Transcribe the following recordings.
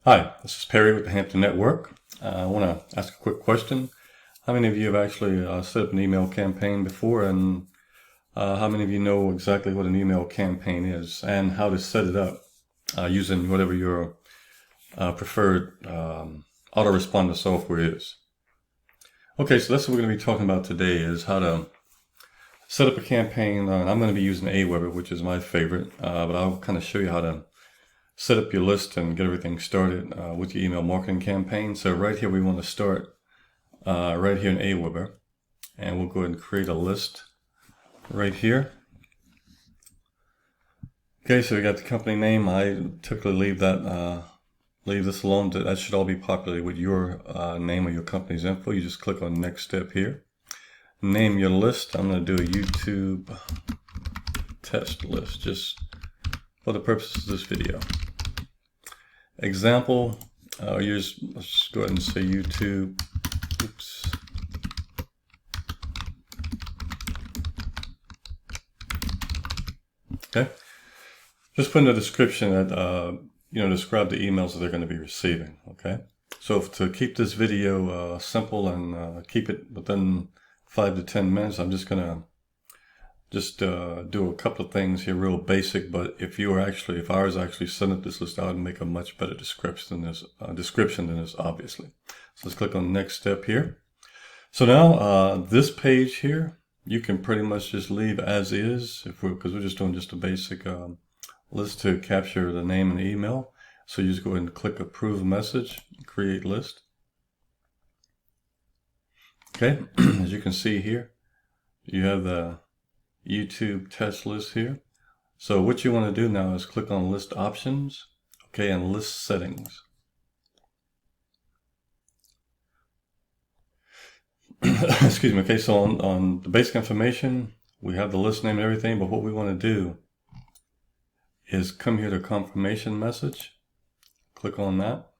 Hi, this is Perry with the Hampton Network. I want to ask a quick question. How many of you have actually set up an email campaign before, and how many of you know exactly what an email campaign is and how to set it up using whatever your preferred autoresponder software is? Okay, so that's what we're going to be talking about today, is how to set up a campaign. I'm going to be using Aweber, which is my favorite, but I'll kind of show you how to set up your list and get everything started with your email marketing campaign. So right here, we want to start right here in Aweber, and we'll go ahead and create a list right here. Okay, so we got the company name. I typically leave this alone. That should all be populated with your name or your company's info. You just click on next step here. Name your list. I'm going to do a YouTube test list just for the purposes of this video. Example, let's go ahead and say YouTube. Oops. Okay. Just put in the description that, describe the emails that they're going to be receiving. Okay. So to keep this video simple and keep it within 5 to 10 minutes, I'm just going to do a couple of things here, real basic. But if I was actually sending this list out and make a much better description than this, obviously. So let's click on next step here. So now this page here, you can pretty much just leave as is, because we're just doing just a basic list to capture the name and the email. So you just go ahead and click approve message, create list. Okay, as you can see here, you have the YouTube test list here. So what you want to do now is click on list options, okay, and list settings. Excuse me. Okay, so on the basic information, we have the list name and everything, but what we want to do is come here to confirmation message, click on that,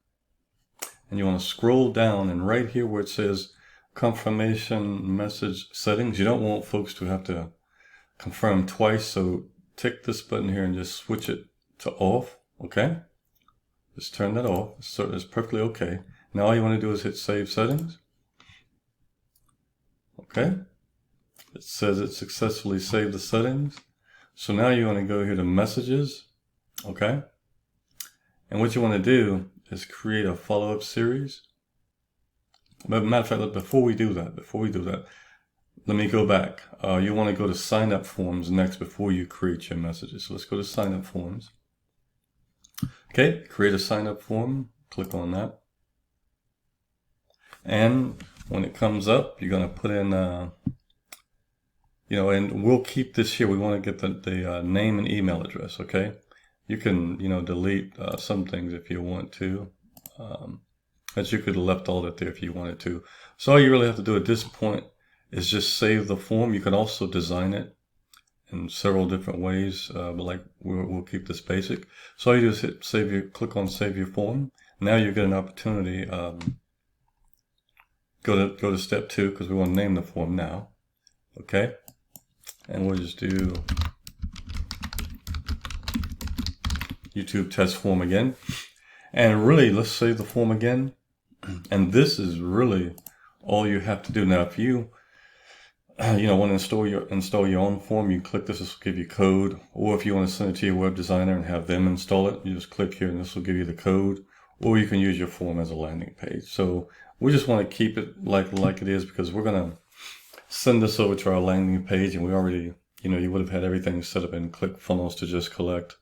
and you want to scroll down, and right here where it says confirmation message settings, you don't want folks to have to confirm twice, so tick this button here and just switch it to off. Okay, just turn that off. So it's perfectly okay. Now all you want to do is hit save settings. Okay, it says it successfully saved the settings. So now you want to go here to messages. Okay, and what you want to do is create a follow-up series. But matter of fact, before we do that, let me go back. You want to go to sign up forms next before you create your messages. So let's go to sign up forms. Okay, create a sign up form. Click on that. And when it comes up, you're going to put in, and we'll keep this here. We want to get the name and email address. Okay, you can, delete some things if you want to. But you could have left all that there if you wanted to. So all you really have to do at this point is just save the form. You can also design it in several different ways, but we'll keep this basic. So all you do is hit click on save your form. Now you get an opportunity. Go to step 2, because we want to name the form now. Okay, and we'll just do YouTube test form again. And really, let's save the form again. And this is really all you have to do. Now, if you want to install your own form, you click this. This will give you code. Or if you want to send it to your web designer and have them install it, you just click here and this will give you the code. Or you can use your form as a landing page. So we just want to keep it like it is, because we're going to send this over to our landing page, and we already, you would have had everything set up in ClickFunnels to just collect,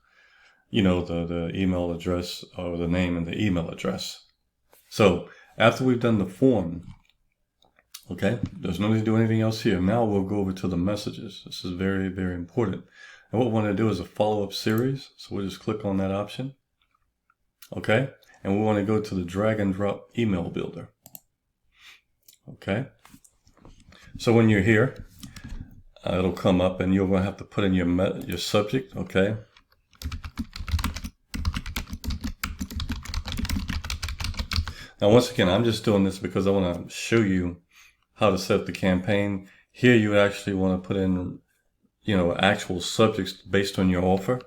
the email address or the name and the email address. So after we've done the form, okay, there's no need to do anything else here. Now we'll go over to the messages. This is very, very important. And what we want to do is a follow-up series. So we'll just click on that option. Okay, and we want to go to the drag and drop email builder. Okay, so when you're here, it'll come up and you're going to have to put in your subject. Okay. Now, once again, I'm just doing this because I want to show you how to set up the campaign. Here, you actually want to put in, actual subjects based on your offer.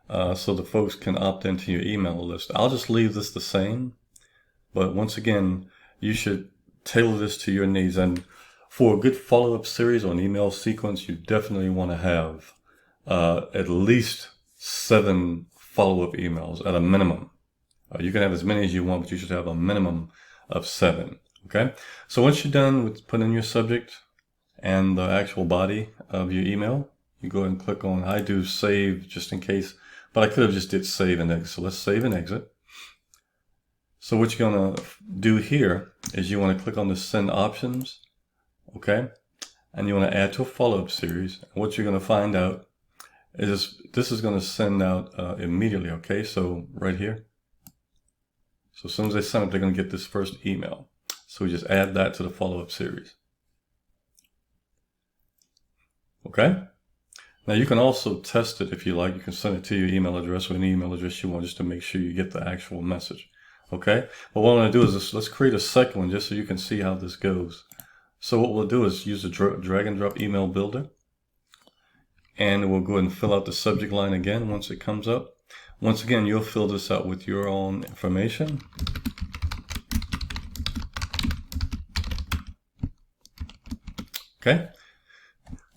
so the folks can opt into your email list. I'll just leave this the same, but once again, you should tailor this to your needs. And for a good follow-up series or an email sequence, you definitely want to have at least 7 follow-up emails at a minimum. You can have as many as you want, but you should have a minimum of 7. Okay? So once you're done with putting in your subject and the actual body of your email, you go ahead and click on, I do save just in case, but I could have just did save and exit. So let's save and exit. So what you're going to do here is you want to click on the send options, okay? And you want to add to a follow-up series. And what you're going to find out is this is going to send out immediately, okay? So right here. So as soon as they send it, they're going to get this first email. So we just add that to the follow-up series. Okay? Now you can also test it if you like. You can send it to your email address or any email address you want just to make sure you get the actual message. Okay? But what I'm going to do is let's create a second one just so you can see how this goes. So what we'll do is use the drag and drop email builder. And we'll go ahead and fill out the subject line again once it comes up. Once again, you'll fill this out with your own information. Okay?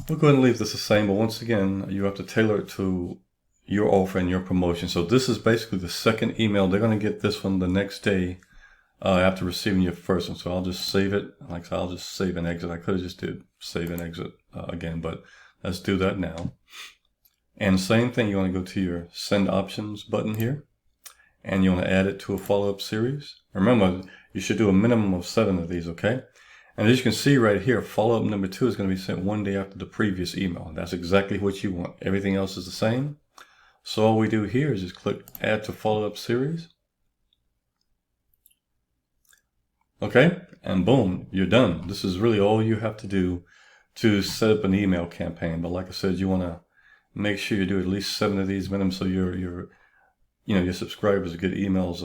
We'll go ahead and leave this the same, but once again, you have to tailor it to your offer and your promotion. So this is basically the second email. They're going to get this one the next day after receiving your first one. So I'll just save it. Like I said, I'll just save and exit. I could have just did save and exit again, but let's do that now. And same thing, you want to go to your send options button here, and you want to add it to a follow-up series. Remember, you should do a minimum of 7 of these, okay? And as you can see right here, follow-up number 2 is going to be sent 1 day after the previous email. That's exactly what you want. Everything else is the same. So all we do here is just click add to follow-up series. Okay, and boom, you're done. This is really all you have to do to set up an email campaign. But like I said, you want to make sure you do at least 7 of these minimum so your subscribers get emails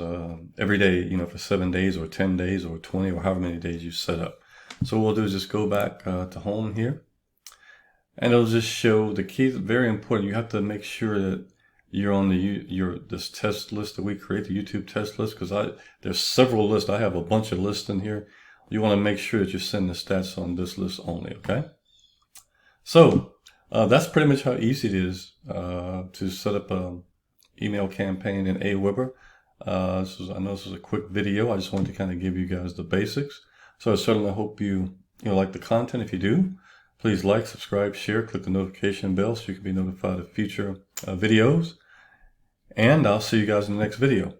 every day, for 7 days or 10 days or 20 or however many days you set up. So what we'll do is just go back to home here, and it'll just show the keys. Very important. You have to make sure that you're on this test list that we create, the YouTube test list, because there's several lists. I have a bunch of lists in here. You want to make sure that you send the stats on this list only. Okay. So that's pretty much how easy it is to set up an email campaign in Aweber. I know this is a quick video. I just wanted to kind of give you guys the basics. So I certainly hope you like the content. If you do, please like, subscribe, share, click the notification bell so you can be notified of future videos. And I'll see you guys in the next video.